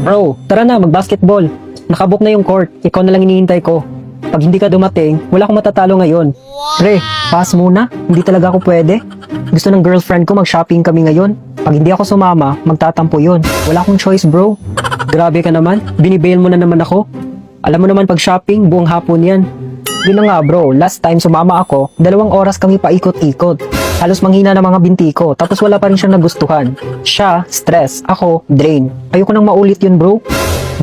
Bro, tara na, mag-basketball. Nakabook na yung court. Ikaw na lang hinihintay ko. Pag hindi ka dumating, wala akong matatalo ngayon. Pre, pass muna. Hindi talaga ako pwede. Gusto ng girlfriend ko mag-shopping kami ngayon. Pag hindi ako sumama, magtatampo yun. Wala akong choice, bro. Grabe ka naman. Binibail mo na naman ako. Alam mo naman pag shopping, buong hapon yan. Yun na nga bro, last time sumama ako, 2 oras kami paikot-ikot. Halos manghina na mga binti ko, tapos wala pa rin siyang nagustuhan. Siya, stress. Ako, drain. Ayoko nang maulit yun bro.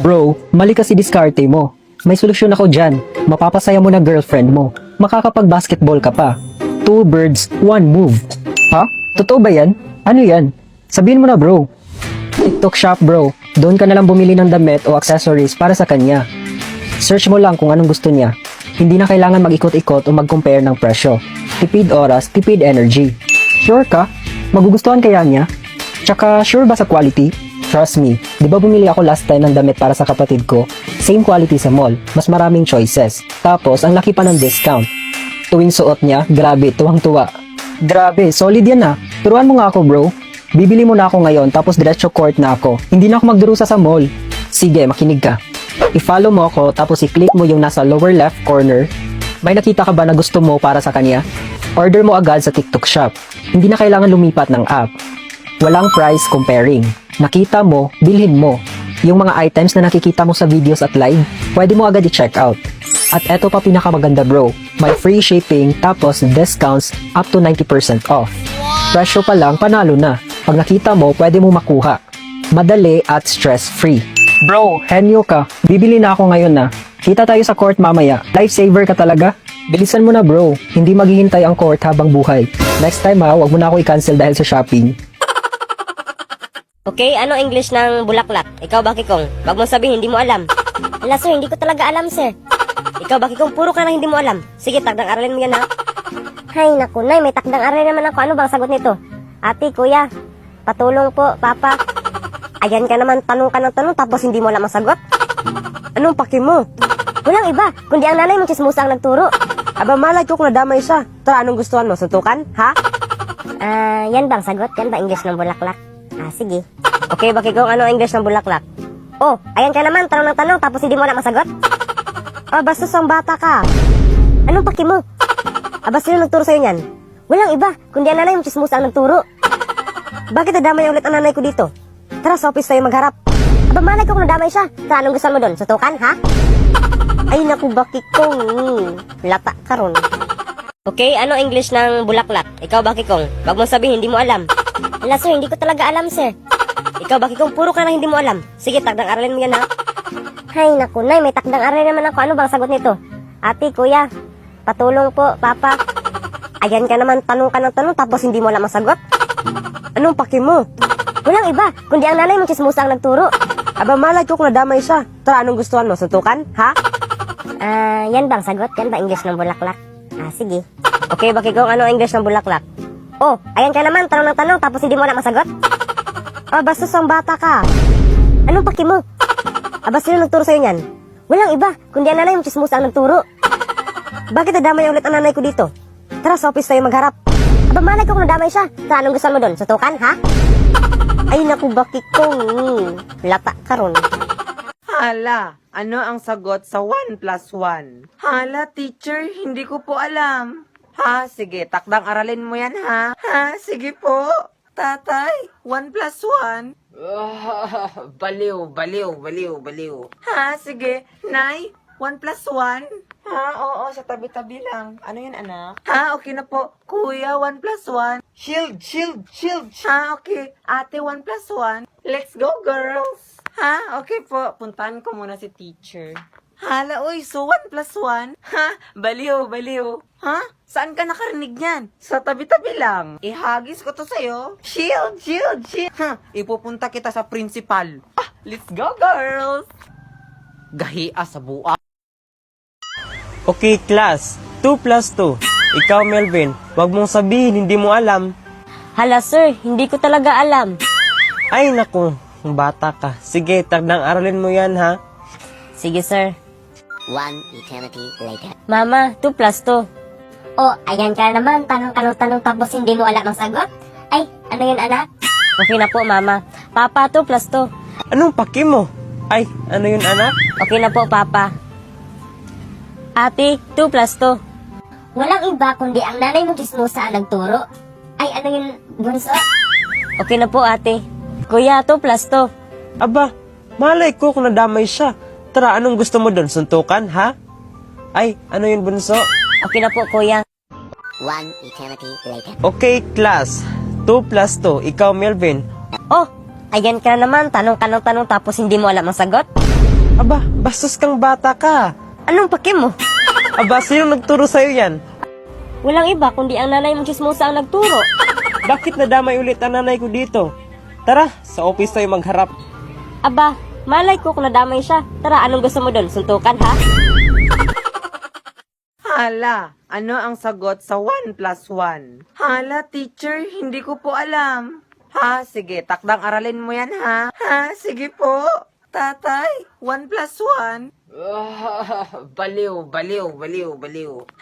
Bro, mali kasi diskarte mo. May solusyon ako dyan. Mapapasaya mo na girlfriend mo. Makakapag-basketball ka pa. 2 birds, 1 move. Ha? Totoo ba yan? Ano yan? Sabihin mo na bro. TikTok shop bro. Doon ka na lang bumili ng damit o accessories para sa kanya. Search mo lang kung anong gusto niya. Hindi na kailangan mag-ikot-ikot o mag-compare ng presyo. Tipid oras, tipid energy. Sure ka? Magugustuhan kaya niya? Tsaka sure ba sa quality? Trust me, di ba bumili ako last time ng damit para sa kapatid ko? Same quality sa mall, mas maraming choices. Tapos, ang laki pa ng discount. Tuwing suot niya, grabe, tuwang-tuwa. Grabe, solid yan ah. Turuan mo nga ako bro. Bibili mo na ako ngayon tapos diretso court na ako. Hindi na ako magdurusa sa mall. Sige, makinig ka. I-follow mo ako tapos i-click mo yung nasa lower left corner. May nakita ka ba na gusto mo para sa kanya? Order mo agad sa TikTok shop. Hindi na kailangan lumipat ng app. Walang price comparing. Nakita mo, bilhin mo. Yung mga items na nakikita mo sa videos at live, pwede mo agad i-check out. At eto pa pinakamaganda bro, may free shipping tapos discounts up to 90% off. Presyo pa lang, panalo na. Pag nakita mo, pwede mo makuha. Madali at stress-free. Bro, henyo ka. Bibili na ako ngayon na. Kita tayo sa court mamaya. Lifesaver ka talaga. Bilisan mo na bro. Hindi maghihintay ang court habang buhay. Next time ha, wag mo na ako i-cancel dahil sa shopping. Okay, ano English ng bulaklak? Ikaw ba, Kikong? Wag mong sabihin, hindi mo alam. Ala, sir, hindi ko talaga alam, sir. Ikaw ba, Kikong? Puro ka na hindi mo alam. Sige, takdang aralin mo yan, ha? Hay, naku, nay, may takdang aralin naman ako. Ano bang sagot nito? Ate, kuya, patulong po, papa. Ayan ka naman, tanong ka ng tanong, tapos hindi mo alam ang sagot? Anong paki mo? Walang iba, kundi ang nanay mong chismosa ang nagturo. Aba, malay ko kung nadamay siya. Tara, anong gustuhan mo? Suntukan? Ha? Yan bang sagot? Yan ba English ng bulaklak? Sige. Okay, bakit kung ano English ng bulaklak? Oh, ayan ka naman, tanong ng tanong, tapos hindi mo alam ang sagot? Bastos ang bata ka. Anong paki mo? Sino nagturo sa'yo niyan? Walang iba, kundi ang nanay mong chismosa ang nagturo. Bakit nadamay ulit ang nanay ko dito? Tara, sa office tayo magharap. Malay ko kung nadamay siya. Tara, anong gusto mo doon? Sutukan, ha? Ay, naku, bakit kong Lata ka ron. Okay, ano English ng bulaklak? Ikaw ba, Kikong? Wag mong sabihin, hindi mo alam. Ala, sir, hindi ko talaga alam, sir. Ikaw ba, Kikong? Puro ka na hindi mo alam. Sige, takdang aralin mo yan, ha? Hay, naku, nay, may takdang aralin naman ako. Ano bang sagot nito? Ate, kuya, patulong po, papa. Ayan ka naman, tanong ka ng tanong, tapos hindi mo alam ang sagot? Anong paki mo? Walang iba, kundi ang nanay mong chismosa ang nagturo. Aba, malay ko kung nadamay siya. Tara, anong gustuhan mo? Suntukan? Ha? Yan bang sagot? Yan ba English ng bulaklak? Sige. Okay, bakit kung ano English ng bulaklak? Oh, ayan ka naman, tanong ng tanong, tapos hindi mo alam ang sagot? Bastos ang bata ka. Anong paki mo? Sino nagturo sa'yo niyan? Walang iba, kundi ang nanay mong chismosa ang nagturo. Bakit nadamay ulit ang nanay ko dito? Tara, sa office tayo magharap. Malay ko kung nadamay siya. Tara, anong gusto mo doon? Sutukan, ha? Ay, naku, bakit kong Lata ka ron. Hala, ano ang sagot sa 1 plus 1? Hala, teacher, hindi ko po alam. Ha, sige, takdang aralin mo yan, ha? Ha, sige po. Tatay, 1 plus 1? Baliw. Ha, sige. Nay, 1 plus 1? Ha, oo, sa tabi-tabi lang. Ano yun, anak? Ha, okay na po. Kuya, 1 plus 1. Shield. Ha, okay. Ate, 1 plus 1. Let's go, girls. Ha, okay po. Puntahan ko muna si teacher. Hala, uy, so 1 plus 1? Ha, baliw. Ha? Saan ka nakarinig niyan? Sa tabi-tabi lang. Ihagis ko to sa'yo. Shield. Ha, ipupunta kita sa principal. Let's go, girls. Gahia sa buwa. Okay, class. 2 plus 2. Ikaw, Melvin, wag mong sabihin, hindi mo alam. Hala, sir, hindi ko talaga alam. Ay, naku, bata ka. Sige, takdang aralin mo yan, ha? Sige, sir. 1 eternity later. Mama, 2 plus 2. Oh, ayan ka naman, tanong tapos hindi mo alam ang sagot? Ay, ano yun anak? Okay na po, Mama. Papa, 2 plus 2. Anong paki mo? Ay, ano yun anak? Okay na po, Papa. Ate, 2 plus 2. Walang iba kundi ang nanay mo chismosa ang nagturo. Ay, ano yun, bunso? Okay na po, ate. Kuya, 2 plus 2. Aba, malay ko kung nadamay siya. Tara, anong gusto mo doon? Suntukan, ha? Ay, ano yun bunso? Okay na po, kuya. One eternity later. Okay, class. 2 plus 2. Ikaw, Melvin. Oh, ayan ka na naman. Tanong ka ng tanong tapos hindi mo alam ang sagot. Aba, bastos kang bata ka. Anong paki mo? Aba, sino nagturo sa'yo yan? Walang iba kundi ang nanay mong chismosa ang nagturo. Bakit nadamay ulit ang nanay ko dito? Tara, sa office tayo magharap. Aba, malay ko kung nadamay siya. Tara, anong gusto mo doon? Suntukan, ha? Hala, ano ang sagot sa 1 plus 1? Hala, teacher, hindi ko po alam. Ha, sige, takdang aralin mo yan, ha? Ha, sige po. Tatay, 1 plus 1? Baliw.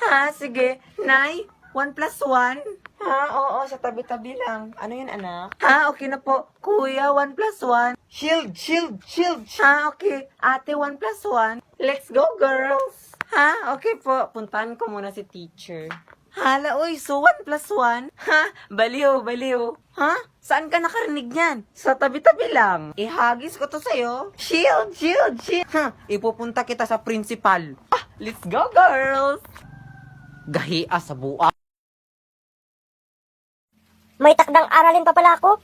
Ha, sige. Nay, 1 plus 1? Ha, oo, sa tabi-tabi lang. Ano yun, anak? Ha, okay na po. Kuya, 1 plus 1. Shield. Ha, okay. Ate, 1 plus 1. Let's go, girls. Ha, okay po. Puntahan ko muna si teacher. Hala, uy, so 1 plus 1? Ha, baliw. Ha? Saan ka nakarinig niyan? Sa tabi-tabi lang. Ihagis ko to sa'yo. Shield. Ha, ipupunta kita sa principal. Ah, let's go, girls. Gahia sa buwa. May takdang aralin pa pala ako.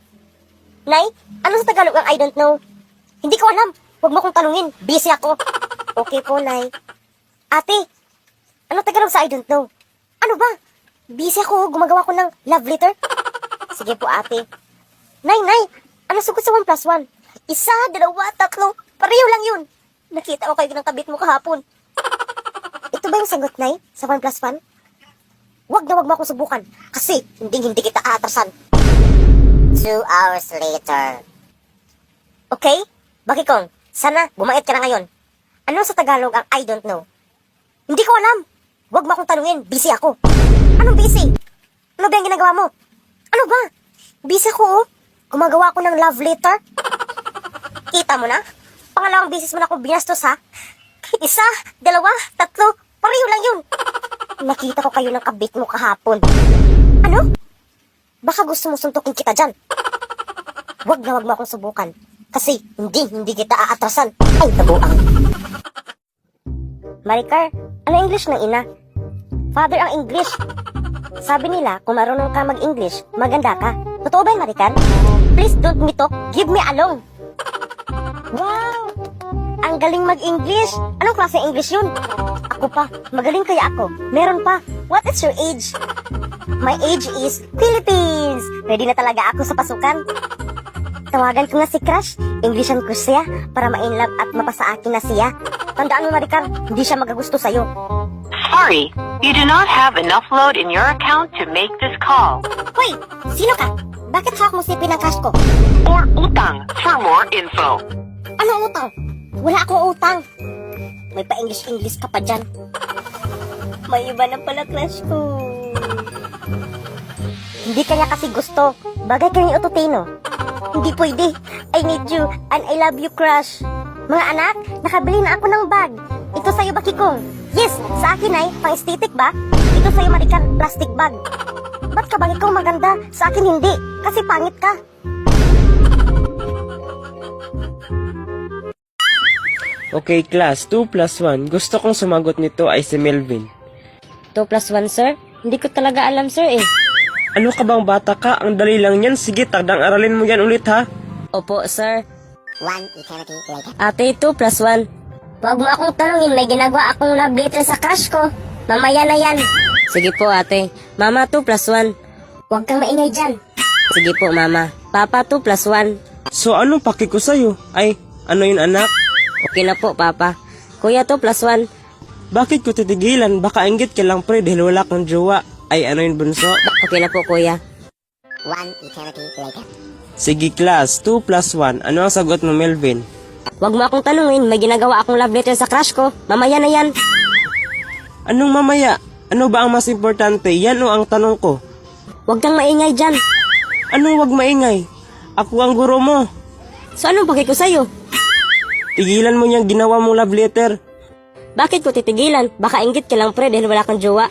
Nay, ano sa Tagalog ang I don't know? Hindi ko alam. Huwag mo kong tanungin. Busy ako. Okay po, Nay. Ate, ano Tagalog sa I don't know? Ano ba? Busy ako. Gumagawa ko ng love letter. Sige po, ate. Nay, ano sugot sa 1 plus 1? 1, 2, 3. Pareho lang yun. Nakita ko kayo ng kabit mo kahapon. Ito ba yung sagot, Nay? Sa 1 plus 1? Wag mo akong subukan. Kasi hindi kita aatrasan. 2 hours later. Okay? Bakikong, sana bumait ka na ngayon. Ano sa Tagalog ang I don't know? Hindi ko alam. Wag mo akong tanungin. Busy ako. Anong busy? Ano ba yung ginagawa mo? Ano ba? Busy ako, oh. Gumagawa ako ng love letter. Kita mo na? Pangalawang bisis mo na akong binastos, ha? 1, 2, 3. Pareho lang yun. Nakita ko kayo ng kabit mo kahapon. Ano? Baka gusto mo suntukin kita dyan. Wag mo akong subukan. Kasi hindi kita aatrasan. Ay, tabuang. Maricar, ano English ng ina? Father ang English. Sabi nila, kung marunong ka mag-English, maganda ka. Totoo ba yun, Maricar? Please don't me talk, give me along. Wow! Ang galing mag-English. Anong klase English yun? Ako pa, magaling kaya ako. Meron pa. What is your age? My age is Philippines. Ready na talaga ako sa pasukan. Tawagan ko nga si Crush. Englishan ko siya para ma-inlove at mapasa akin na siya. Tandaan mo, Maricar, hindi siya magagusto sa'yo. Sorry, you do not have enough load in your account to make this call. Hoy! Sino ka? Bakit hawak mo sipin ang cash ko? Or utang for more info. Ano utang? Wala akong utang. May pa-English ka pa dyan. May iba na pala crush ko. Hindi kanya kasi gusto. Bagay kang ututino. Hindi pwede. I need you and I love you, crush. Mga anak, nakabili na ako ng bag. Ito sa'yo ba, Kikong? Yes, sa akin ay pang-aesthetic ba? Ito sa'yo, Maricar, plastic bag. Ba't ka ba ikaw maganda? Sa akin hindi. Kasi pangit ka. Okay, class. 2 plus 1. Gusto kong sumagot nito ay si Melvin. 2 plus 1, sir? Hindi ko talaga alam, sir, eh. Ano ka bang bata ka? Ang dali lang yan. Sige, takdang aralin mo yan ulit, ha? Opo, sir. 1 eternity later. Ate, 2 plus 1. Huwag mo akong tanungin, may ginagawa akong love letter sa crush ko. Mamaya na yan. Sige po, ate. Mama, 2 plus 1. Huwag kang maingay dyan. Sige po, mama. Papa, 2 plus 1. So, anong paki ko sa'yo? Ay, ano yun anak? Okay na po, papa. Kuya, 2 plus 1. Bakit ko titigilan? Baka inggit ka lang pre dahil wala kang jowa. Ay, ano yun bunso? Okay na po, kuya. 1 eternity later. Sige class, 2 plus 1. Ano ang sagot mo Melvin? Huwag mo akong tanungin, may ginagawa akong love letter sa crush ko. Mamaya na yan. Anong mamaya? Ano ba ang mas importante? Yan o ang tanong ko? Huwag kang maingay dyan. Anong wag maingay? Ako ang guro mo. So anong baki ko sa'yo? Tigilan mo niyang ginawa mong love letter. Bakit ko titigilan? Baka inggit ka lang pre dahil wala kang jowa.